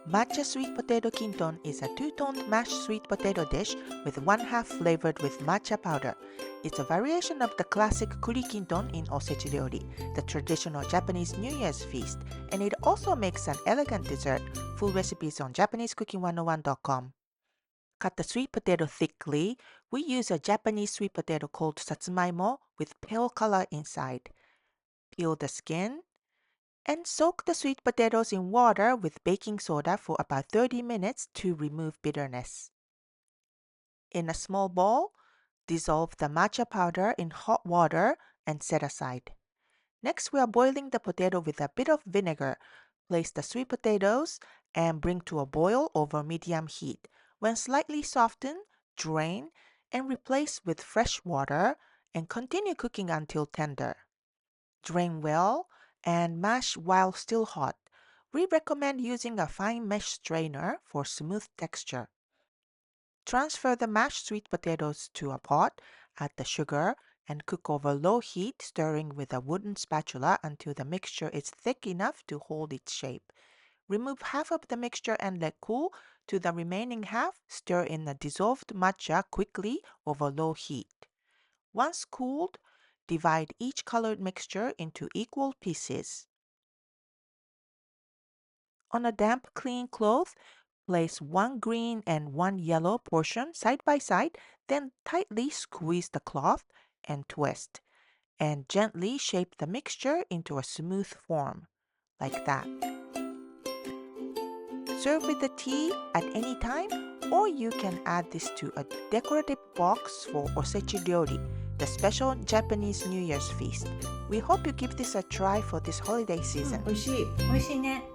Matcha Sweet Potato Kinton is a two-toned mashed sweet potato dish with one half flavored with matcha powder. It's a variation of the classic Kuri Kinton in Osechi Ryori, the traditional Japanese New Year's feast, and it also makes an elegant dessert. Full recipes on JapaneseCooking101.com. Cut the sweet potato thickly. We use a Japanese sweet potato called satsumaimo with pale color inside. Peel the skin and soak the sweet potatoes in water with baking soda for about 30 minutes to remove bitterness. In a small bowl, dissolve the matcha powder in hot water and set aside. Next, we are boiling the potato with a bit of vinegar. Place the sweet potatoes and bring to a boil over medium heat. When slightly softened, drain and replace with fresh water and continue cooking until tender. Drain well and mash while still hot. We recommend using a fine mesh strainer for smooth texture. Transfer the mashed sweet potatoes to a pot, add the sugar, and cook over low heat, stirring with a wooden spatula until the mixture is thick enough to hold its shape. Remove half of the mixture and let cool. To the remaining half, stir in the dissolved matcha quickly over low heat. Once cooled, divide each colored mixture into equal pieces. On a damp, clean cloth, place one green and one yellow portion side by side, then tightly squeeze the cloth and twist, and gently shape the mixture into a smooth form, like that. Serve with the tea at any time, or you can add this to a decorative box for Osechi Ryori, the special Japanese New Year's feast. We hope you give this a try for this holiday season. 美味しいね。